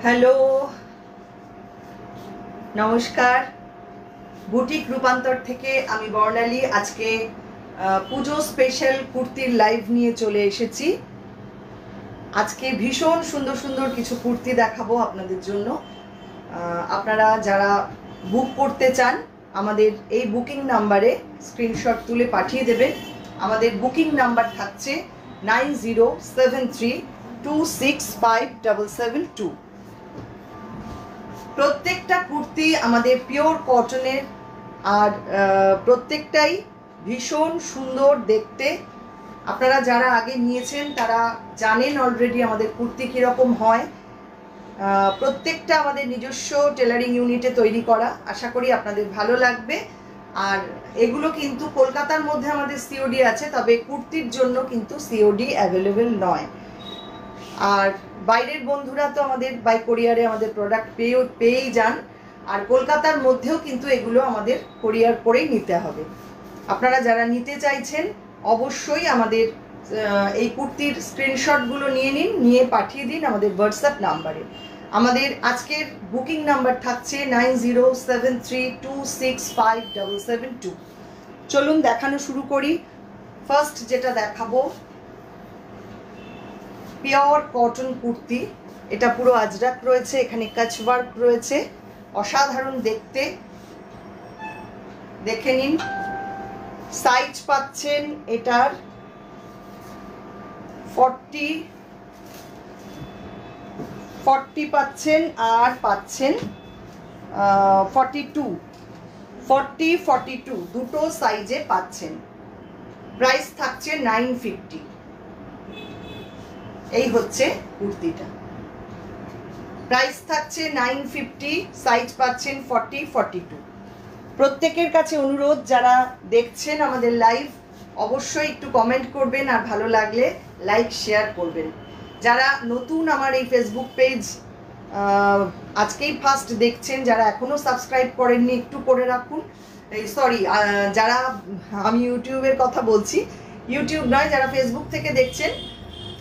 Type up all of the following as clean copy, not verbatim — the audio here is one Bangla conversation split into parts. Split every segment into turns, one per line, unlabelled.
হ্যালো, নমস্কার। বুটিক রূপান্তর থেকে আমি বর্ণালী আজকে পুজো স্পেশাল কুর্তির লাইভ নিয়ে চলে এসেছি। আজকে ভীষণ সুন্দর সুন্দর কিছু কুর্তি দেখাবো আপনাদের জন্য। আপনারা যারা বুক করতে চান আমাদের এই বুকিং নাম্বারে স্ক্রিনশট তুলে পাঠিয়ে দেবেন। আমাদের বুকিং নাম্বার থাকছে 9073265772। প্রত্যেকটা কুর্তি আমাদের পিওর কটনের, আর প্রত্যেকটাই ভীষণ সুন্দর দেখতে। আপনারা যারা আগে নিয়েছেন তারা জানেন অলরেডি আমাদের কুর্তি কীরকম হয়। প্রত্যেকটা আমাদের নিজস্ব টেলারিং ইউনিটে তৈরি করা। আশা করি আপনাদের ভালো লাগবে। আর এগুলো কিন্তু কলকাতার মধ্যে আমাদের সিওডি আছে, তবে কুর্তির জন্য কিন্তু সিওডি অ্যাভেলেবেল নয়। আর বাইরের বন্ধুরা তো আমাদের বাই কোরিয়ারে আমাদের প্রোডাক্ট পেয়েই যান। আর কলকাতার মধ্যেও কিন্তু এগুলো আমাদের কোরিয়ার করেই নিতে হবে। আপনারা যারা নিতে চাইছেন অবশ্যই আমাদের এই কুর্তির স্ক্রিনশটগুলো নিয়ে নিন, নিয়ে পাঠিয়ে দিন আমাদের হোয়াটসঅ্যাপ নাম্বারে। আমাদের আজকের বুকিং নাম্বার থাকছে 9073265772। চলুন দেখানো শুরু করি। ফার্স্ট যেটা দেখাবো পিওর কটন কুর্তি। এটা পুরো আজরাক রয়েছে, এখানে কাচ ওয়ার্ক রয়েছে, অসাধারণ দেখতে। দেখে নিন। সাইজ পাচ্ছেন এটার 40 পাচ্ছেন, আর পাচ্ছেন 42 দুটো সাইজে পাচ্ছেন। প্রাইস থাকছে 950। এই হচ্ছে কুর্তিটা, প্রাইস থাকছে 950। সাইজ পাচ্ছেন 40-42। প্রত্যেকের কাছে অনুরোধ, যারা দেখছেন আমাদের লাইভ অবশ্যই একটু কমেন্ট করবেন, আর ভালো লাগলে লাইক শেয়ার করবেন। যারা নতুন আমার এই ফেসবুক পেজ আজকেই ফার্স্ট দেখছেন, যারা এখনও সাবস্ক্রাইব করেননি একটু করে রাখুন। সরি, যারা, আমি ইউটিউবের কথা বলছি, ইউটিউব নয়, যারা ফেসবুক থেকে দেখছেন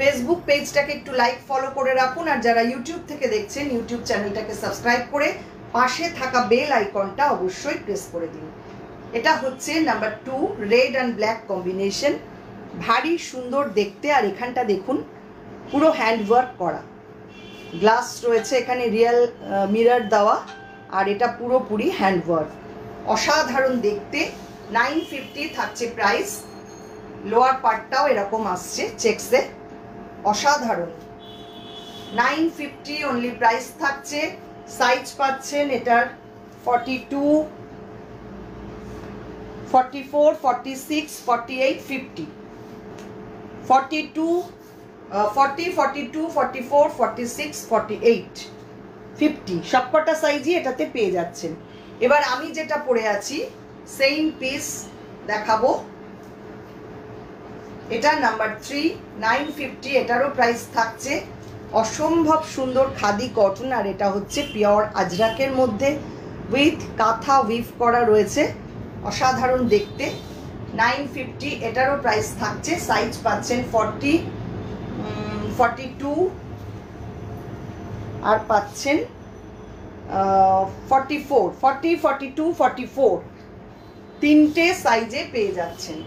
ফেসবুক পেজটাকে একটু লাইক ফলো করে রাখুন। আর যারা ইউটিউব থেকে দেখছেন ইউটিউব চ্যানেলটাকে সাবস্ক্রাইব করে পাশে থাকা বেল আইকনটা অবশ্যই প্রেস করে দিন। এটা হচ্ছে number 2, red and black combination. ভারী সুন্দর দেখতে। আর এখানটা দেখুন পুরো হ্যান্ডওয়ার্ক করা, গ্লাস রয়েছে, এখানে রিয়েল মিরর দেওয়া, আর এটা পুরোপুরি হ্যান্ডওয়ার্ক। অসাধারণ দেখতে। 950 থাকছে প্রাইস। লোয়ার পার্টটাও এরকম আসছে চেকসে, অসাধারণ। 950 অনলি প্রাইস থাকছে। সাইজ পাচ্ছেন এটার 42, 44, 46, 48, 50, 42, 40, 42, 44, 46, 48, 50 সবকটা সাইজই এটাতে পেয়ে যাচ্ছেন। এবার আমি যেটা পরে আছি সেম পিস দেখাবো। এটা নাম্বার 3, 950। এটারও প্রাইস থাকছে। অসম্ভব সুন্দর খাদি কটন, আর এটা হচ্ছে পিওর আজরাকের মধ্যে উইথ কাঁথা উইভ করা রয়েছে, অসাধারণ দেখতে। 950 এটারও প্রাইস থাকছে। সাইজ পাচ্ছেন 40, 42, আর পাচ্ছেন 44, 40, 42, 44 তিনটে সাইজে পেয়ে যাচ্ছেন।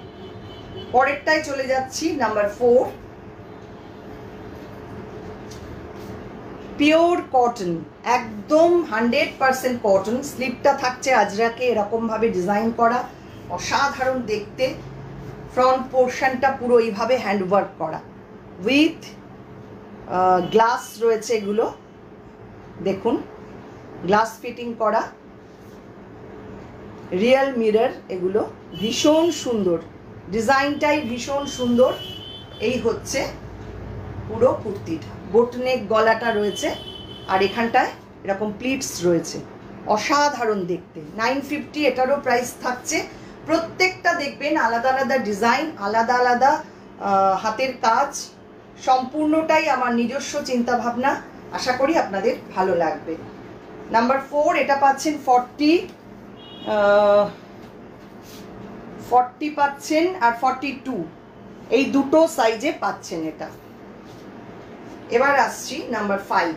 পরেরটায় চলে যাচ্ছি, নাম্বার 4, পিওর কটন, একদম 100% কটন। স্লিপটা থাকছে আজরাকে এরকম ভাবে ডিজাইন করা, অসাধারণ দেখতে। ফ্রন্ট পোর্শনটা পুরো এইভাবে হ্যান্ডওয়ার্ক করা, উইথ গ্লাস রয়েছে। এগুলো দেখুন, গ্লাস ফিটিং করা, রিয়েল মিরর। এগুলো ভীষণ সুন্দর, ডিজাইনটাই ভীষণ সুন্দর। এই হচ্ছে পুরো কুর্তিটা। বোটনেক গলাটা রয়েছে, আর এখানটায় এরকম প্লিটস রয়েছে, অসাধারণ দেখতে। 950 এটারও প্রাইস থাকছে। প্রত্যেকটা দেখবেন আলাদা আলাদা ডিজাইন, আলাদা আলাদা হাতের কাজ, সম্পূর্ণটাই আমার নিজস্ব চিন্তা ভাবনা। আশা করি আপনাদের ভালো লাগবে। নাম্বার 4, এটা পাচ্ছেন 40 পাচ্ছেন, আর 42 এই দুটো সাইজে পাচ্ছেন এটা। এবার আসছি নাম্বার 5।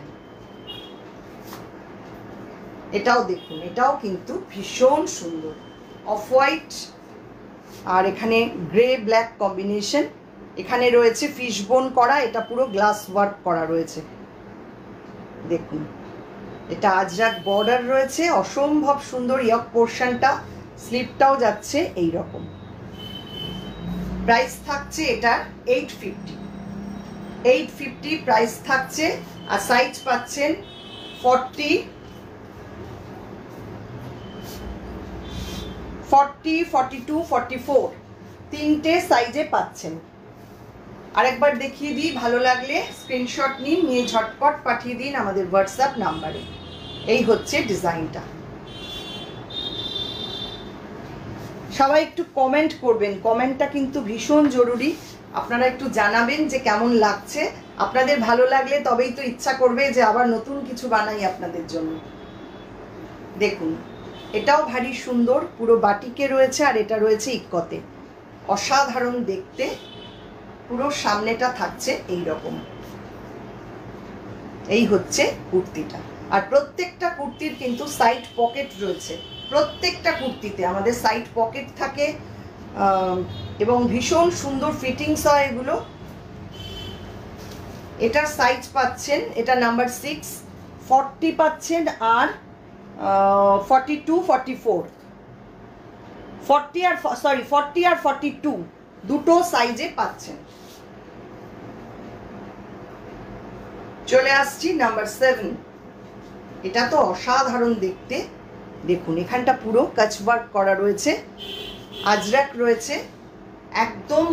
এটাও দেখুন, এটাও কিন্তু ভীষণ সুন্দর, অফ হোয়াইট আর এখানে গ্রে ব্ল্যাক কম্বিনেশন। এখানে রয়েছে ফিশ বোন করা, এটা পুরো গ্লাস ওয়ার্ক করা রয়েছে দেখুন। এটা আজরাক বর্ডার রয়েছে, অসম্ভব সুন্দর ইয়ক পোর্শনটা, স্লিপটাও যাচ্ছে এই রকম। প্রাইস থাকছে এটার 850 প্রাইস থাকছে। আর সাইজ পাচ্ছেন 40, 42, 44 তিনটে সাইজে পাচ্ছেন। আরেকবার দেখিয়ে দিই, ভালো লাগলে স্ক্রিনশট নিন, নিয়ে ঝটপট পাঠিয়ে দিন আমাদের হোয়াটসঅ্যাপ নাম্বারে। এই হচ্ছে ডিজাইনটা। সবাই একটু কমেন্ট করবেন, কমেন্টটা কিন্তু ভীষণ জরুরি। আপনারা একটু জানাবেন যে কেমন লাগছে। আপনাদের ভালো লাগলে তবেই তো ইচ্ছা করবে যে আবার নতুন কিছু বানাই আপনাদের জন্য। দেখুন এটাও ভারী সুন্দর, পুরো বাটিকে রয়েছে আর এটা রয়েছে ইক্কতে, অসাধারণ দেখতে। পুরো সামনেটা থাকছে এই রকম। এই হচ্ছে কুর্তিটা। আর প্রত্যেকটা কুর্তির কিন্তু সাইড পকেট রয়েছে, প্রত্যেকটা কুর্তিতে আমাদের সাইড পকেট থাকে এবং ভীষণ সুন্দর ফিটিংস হয় এগুলো। এটার সাইজ পাচ্ছেন, এটা নাম্বার 6, 40 পাচ্ছেন আর 42, 44, 40 আর 42 দুটো সাইজে পাচ্ছেন। চলে আসছি নাম্বার 7। এটা তো অসাধারণ দেখতে। দেখুন এখানটা পুরো কাচ ওয়ার্ক করা রয়েছে, আজরাক রয়েছে, একদম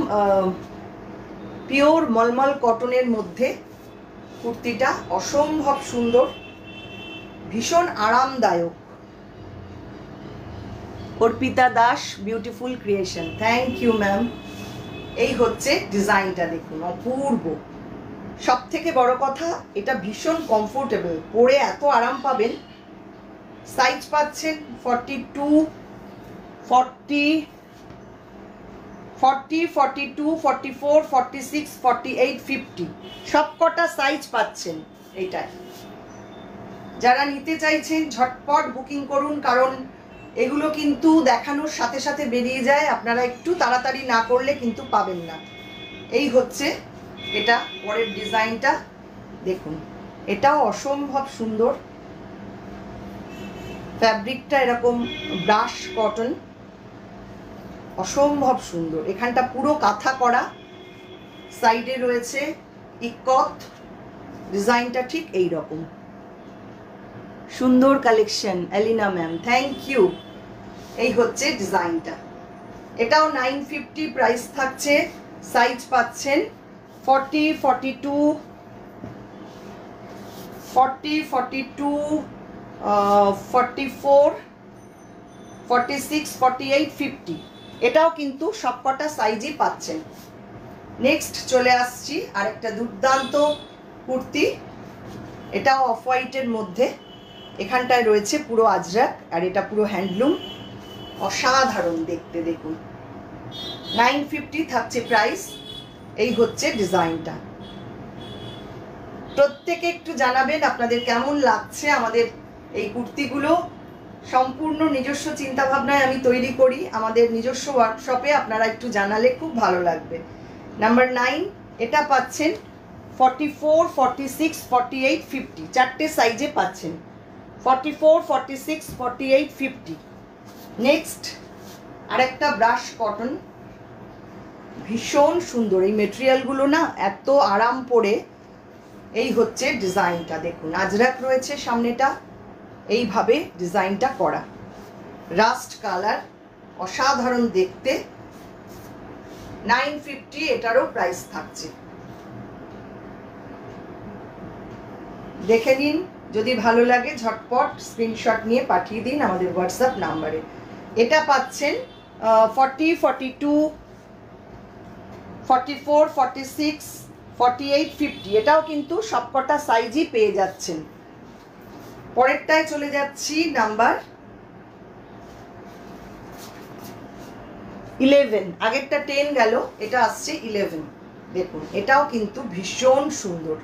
পিওর মলমল কটনের মধ্যে কুর্তিটা অসম্ভব সুন্দর, ভীষণ আরামদায়ক। Arpita Das, beautiful creation, thank you ma'am. এই হচ্ছে ডিজাইনটা দেখুন, অপূর্ব। সব থেকে বড় কথা এটা ভীষণ কমফোর্টেবল, পরে এত আরাম পাবেন। সাইজ পাচ্ছেন 42, 40, 42, 44, 46, 48, 50 সব কটা সাইজ পাচ্ছেন এইটায়। যারা নিতে চাইছেন ঝটপট বুকিং করুন, কারণ এগুলো কিন্তু দেখানোর সাথে সাথে বেরিয়ে যায়, আপনারা একটু তাড়াতাড়ি না করলে কিন্তু পাবেন না। এই হচ্ছে এটা পরের ডিজাইনটা দেখুন, এটাও অসম্ভব সুন্দর। ফ্যাব্রিকটা এরকম ব্রাশ কটন, অসম্ভব সুন্দর। এখানটা পুরো কাঁথা করা, সাইডে রয়েছে ইক্কত, ডিজাইনটা ঠিক এই রকম। সুন্দর collection Elina ma'am, thank you. এই হচ্ছে ডিজাইনটা। এটাও 950 প্রাইস থাকছে। সাইজ পাচ্ছেন 40, 42, 44, 46, 48, 50 এটাও কিন্তু সবকটা সাইজই পাচ্ছেন। নেক্সট চলে আসছি আরেকটা দুর্দান্ত কুর্তি, এটাও অফ হোয়াইটের মধ্যে। এখানটায় রয়েছে পুরো আজরাক আর এটা পুরো হ্যান্ডলুম, অসাধারণ দেখতে। দেখুন 950 থাকছে প্রাইস। এই হচ্ছে ডিজাইনটা। প্রত্যেকে একটু জানাবেন আপনাদের কেমন লাগছে আমাদের এই কুর্তিগুলো। সম্পূর্ণ নিজস্ব চিন্তাভাবনায় আমি তৈরি করি, আমাদের নিজস্ব ওয়ার্কশপে। আপনারা একটু জানালে খুব ভালো লাগবে। নাম্বার 9 এটা পাচ্ছেন 44, 46, 48, 50 চারটে সাইজে পাচ্ছেন। 44, 46, 48, 50। নেক্সট আরেকটা ব্রাশ কটন, ভীষণ সুন্দর। এই মেটেরিয়ালগুলো না এত আরাম পড়ে। এই হচ্ছে ডিজাইনটা দেখুন, আজরাক রয়েছে সামনেটা, এইভাবে ডিজাইনটা করা, রাস্ট কালার, অসাধারণ দেখতে। 950 এটারও প্রাইস থাকছে। দেখে নিন, যদি ভালো লাগে ঝটপট স্ক্রিনশট নিয়ে পাঠিয়ে দিন আমাদের হোয়াটসঅ্যাপ নাম্বারে। এটা পাচ্ছেন 40, 42, 44, 46, 48, 50 এটাও কিন্তু সবকটা সাইজই পেয়ে যাচ্ছেন। পরেরটায় চলে যাচ্ছি নাম্বার 11। আগেরটা 10 গেল, এটা আসছে 11। দেখুন এটাও কিন্তু ভীষণ সুন্দর,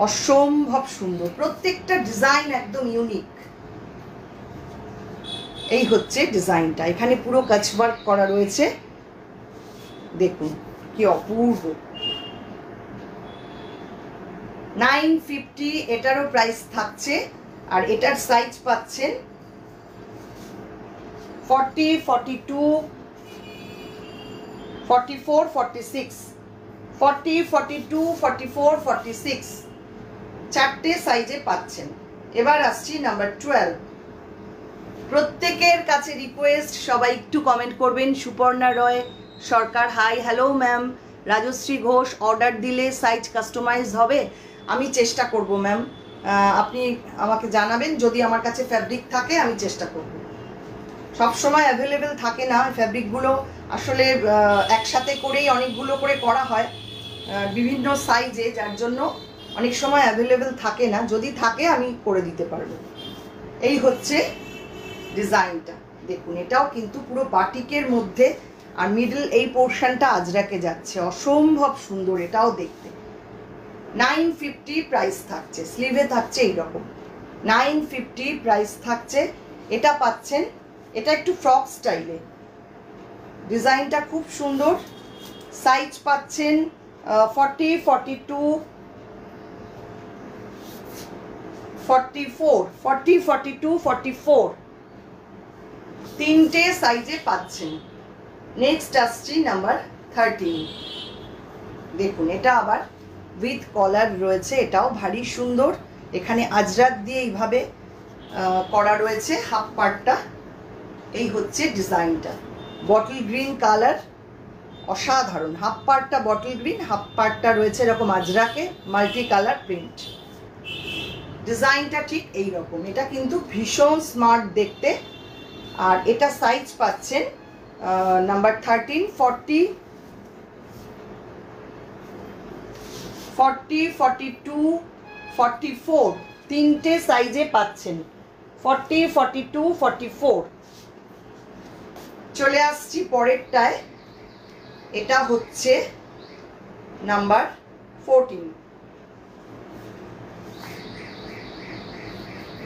অসম্ভব সুন্দর। প্রত্যেকটা ডিজাইন একদম ইউনিক। এই হচ্ছে ডিজাইনটা, এখানে পুরো কাচ ওয়ার্ক করা রয়েছে, দেখুন কি অপূর্ব। 950 এটারও প্রাইস থাকছে। আর এটার সাইজ পাচ্ছেন 40, 42, 44, 46, 40, 42, 44, 46 চারটে সাইজে পাচ্ছেন। এবার আসছি নাম্বার 12। প্রত্যেকের কাছে রিকোয়েস্ট, সবাই একটু কমেন্ট করবেন। Suparna Roy Sarkar, hi, hello ma'am. Rajashree Ghosh, order দিলে সাইজ কাস্টমাইজ হবে? আমি চেষ্টা করব ম্যাম, আপনি আমাকে জানাবেন, যদি আমার কাছে ফ্যাব্রিক থাকে আমি চেষ্টা করব। সব সময় অ্যাভেলেবেল থাকে না ফ্যাব্রিকগুলো, আসলে একসাথে করেই অনেকগুলো করে করা হয় বিভিন্ন সাইজে, যার জন্য অনেক সময় অ্যাভেলেবেল থাকে না। যদি থাকে আমি করে দিতে পারবো। এই হচ্ছে ডিজাইনটা, দেখুন এটাও কিন্তু পুরো বাটিকের মধ্যে, আর মিডল এই পোর্শনটা আজরাকে যাচ্ছে, অসম্ভব সুন্দর এটাও দেখতে। 950 প্রাইস থাকছে, স্লিভে থাকছে এইরকম। 950 প্রাইস থাকছে। এটা পাচ্ছেন, এটা একটু ফ্রক স্টাইলে, ডিজাইনটা খুব সুন্দর। সাইজ পাচ্ছেন 40, 42, 44, 40, 42, 44 তিনটে সাইজে পাচ্ছেন। নেক্সট আসছি নাম্বার 13। দেখুন এটা আবার উইথ কলার রয়েছে, এটাও ভারী সুন্দর। এখানে আজরাক দিয়ে এইভাবে করা রয়েছে হাফ পার্টটা। এই হচ্ছে ডিজাইনটা, বটল গ্রিন কালার, অসাধারণ। হাফ পার্টটা বটল গ্রিন, হাফ পার্টটা রয়েছে এরকম আজরাকে মাল্টি কালার প্রিন্ট। ডিজাইনটা ঠিক এই রকম। এটা কিন্তু ভীষণ স্মার্ট দেখতে। আর এটা সাইজ পাচ্ছেন নাম্বার 13, 40, 40, 42, 44 তিনটে সাইজে পাচ্ছেন। 40, 42, 44। চলে আসছি পরেরটায়, এটা হচ্ছে নাম্বার 14,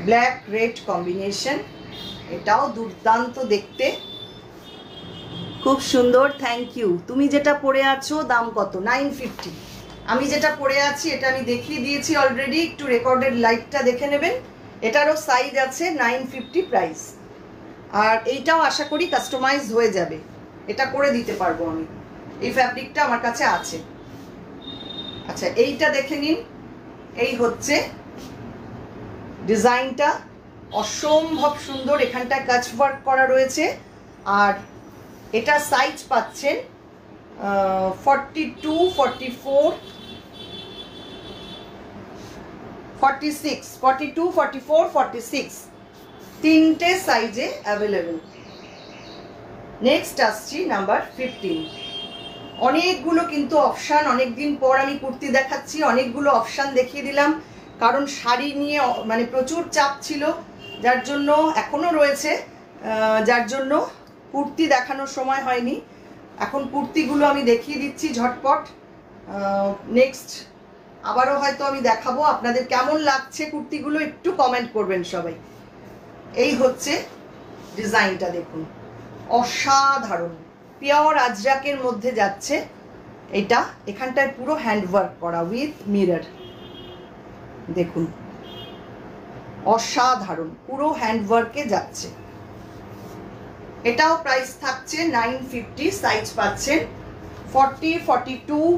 ব্ল্যাক রেড কম্বিনেশন। এটাও দুর্দান্ত দেখতে, খুব সুন্দর। Thank you. তুমি যেটা পরে আছো দাম কত? 950। আমি যেটা পরে আছি এটা আমি দেখিয়ে দিয়েছি অলরেডি, একটু রেকর্ডেড লাইভটা দেখে নেবেন। এটারও সাইজ আছে, 950 প্রাইস। আর এইটাও আশা করি কাস্টমাইজ হয়ে যাবে, এটা করে দিতে পারবো আমি, এই ফ্যাব্রিকটা আমার কাছে আছে। আচ্ছা এইটা দেখে নিন, এই হচ্ছে ডিজাইনটা, অসম্ভব সুন্দর। এখানটায় কাচ ওয়ার্ক করা রয়েছে। আর এটা সাইজ পাচ্ছেন 42, 44, 46, 42, 44, 46 তিনটে সাইজে অ্যাভেলেবেল। নেক্সট আসছি নাম্বার 15। অনেকগুলো কিন্তু অপশান, অনেকদিন পর আমি কুর্তি দেখাচ্ছি, অনেকগুলো অপশান দেখিয়ে দিলাম, কারণ শাড়ি নিয়ে মানে প্রচুর চাপ ছিল, যার জন্য এখনও রয়েছে, যার জন্য কুর্তি দেখানোর সময় হয়নি। এখন কুর্তিগুলো আমি দেখিয়ে দিচ্ছি ঝটপট। নেক্সট আবারও হয়তো আমি দেখাবো। আপনাদের কেমন লাগছে কুর্তিগুলো একটু কমেন্ট করবেন সবাই। এই হচ্ছে ডিজাইনটা, দেখুন অসাধারণ, পিওর আজরাকের মধ্যে যাচ্ছে এটা। এখানটায় পুরো হ্যান্ডওয়ার্ক করা উইথ মিরর, দেখুন অসাধারণ, পুরো হ্যান্ডওয়ার্কে যাচ্ছে। এটাও প্রাইস থাকছে 950। সাইজ পাচ্ছেন 40, 42,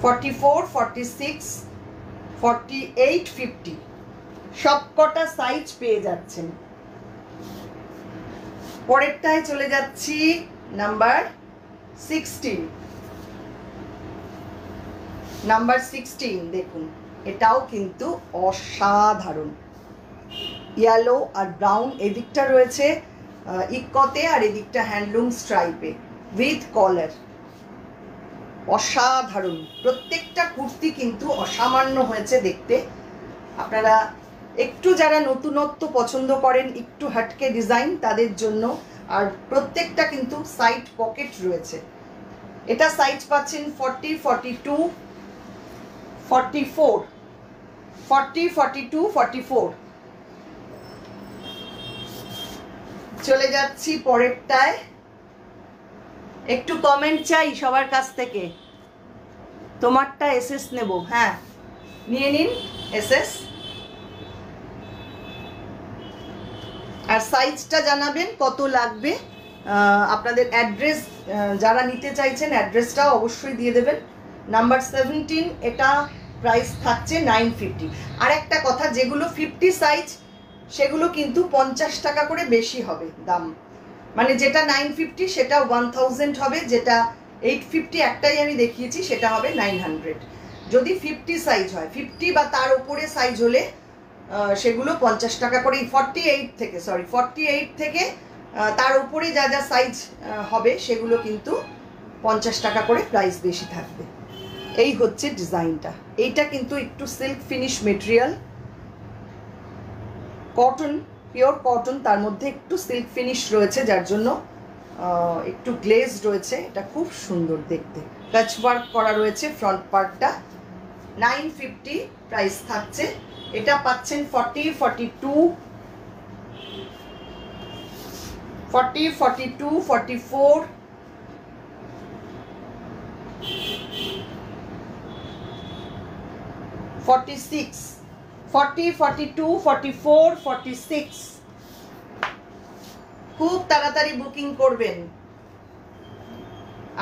44, 46, 48, 50 সব কটা সাইজ পেয়ে যাচ্ছেন। পরেরটায় চলে যাচ্ছি নাম্বার 16। নাম্বার 16 দেখুন, এটাও কিন্তু অসাধারণ। ইয়েলো আর ব্রাউন এদিকটা রয়েছে ইকতে, আর এদিকটা হ্যান্ডলুম স্ট্রাইপে উইথ কলার। অসাধারণ, প্রত্যেকটা কুর্তি কিন্তু অসামান্য হয়েছে দেখতে। আপনারা একটু যারা নতুনত্ব পছন্দ করেন, একটু হাটকে ডিজাইন, তাদের জন্য। আর প্রত্যেকটা কিন্তু সাইড পকেট রয়েছে। এটা সাইজ পাচ্ছেন 40, 42, 44, 40, 42, 44 চলে যাচ্ছি পরেরটায়। একটু কমেন্ট চাই সবার কাছ থেকে। তোমারটা এসএস নেব, হ্যাঁ নিয়ে নিন এসএস। আর সাইজটা জানাবেন কত লাগবে, আপনাদের অ্যাড্রেস যারা নিতে চাইছেন অ্যাড্রেসটাও অবশ্যই দিয়ে দেবেন। নাম্বার 17, এটা প্রাইস থাকছে 950। আর একটা কথা, যেগুলো 50 সাইজ সেগুলো কিন্তু 50 টাকা করে বেশি হবে দাম, মানে যেটা 950 সেটা 1000 হবে, যেটা 850 একটাই আমি দেখিয়েছি সেটা হবে 900। যদি 50 সাইজ হয়, 50 বা তার উপরে সাইজ হলে সেগুলো 50 টাকা করে, 48 থেকে তার উপরে যা যা সাইজ হবে সেগুলো কিন্তু 50 টাকা করে প্রাইস বেশি থাকবে। এই হচ্ছে ডিজাইনটা। এইটা কিন্তু একটু silk finish material, cotton, pure cotton, তার মধ্যে একটু সিল্ক ফিনিশ রয়েছে যার জন্য একটু গ্লেজ রয়েছে। এটা খুব সুন্দর দেখতে, কাচ ওয়ার্ক করা রয়েছে ফ্রন্ট পার্টটা। 950 প্রাইস থাকছে। এটা পাচ্ছেন 40, 42, 44, 46, 40, 42, 44, 46। খুব তাড়াতাড়ি বুকিং করবেন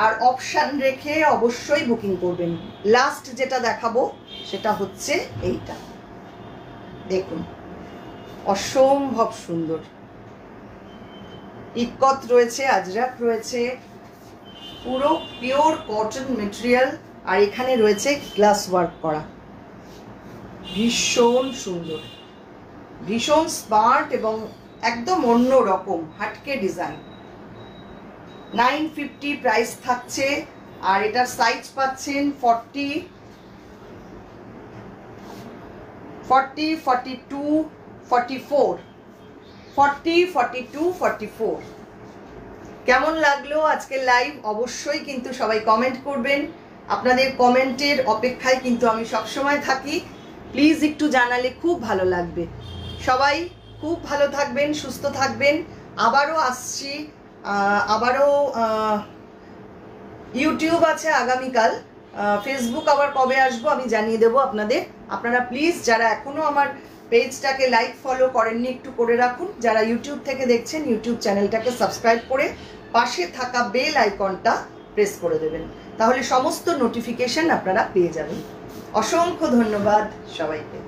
আর অপশান রেখে অবশ্যই বুকিং করবেন। লাস্ট যেটা দেখাবো সেটা হচ্ছে এইটা, দেখুন অসম্ভব সুন্দর। ইক্কত রয়েছে, আজরাক রয়েছে, পুরো পিওর কটন মেটেরিয়াল, আর এখানে রয়েছে গ্লাস ওয়ার্ক করা। ভীষণ সুন্দর, ভীষণ স্মার্ট এবং একদম অন্য রকম হাটকে ডিজাইন। 950 প্রাইস থাকছে। আর এটার সাইজ পাচ্ছেন 40, 42, 44, 42, 44। কেমন লাগলো আজকের লাইভ অবশ্যই কিন্তু সবাই কমেন্ট করবেন। আপনাদের কমেন্টের অপেক্ষায় কিন্তু আমি সবসময় থাকি। প্লিজ একটু জানালে খুব ভালো লাগবে। সবাই খুব ভালো থাকবেন, সুস্থ থাকবেন। আবারও আসছি, আবারও ইউটিউব আছে আগামীকাল, ফেসবুক আবার কবে আসবো আমি জানিয়ে দেবো আপনাদের। আপনারা প্লিজ যারা এখনও আমার পেজটাকে লাইক ফলো করেননি একটু করে রাখুন। যারা ইউটিউব থেকে দেখছেন ইউটিউব চ্যানেলটাকে সাবস্ক্রাইব করে পাশে থাকা বেল আইকনটা প্রেস করে দেবেন, তাহলে সমস্ত নোটিফিকেশন আপনারা পেয়ে যাবেন। অসংখ্য ধন্যবাদ সবাইকে।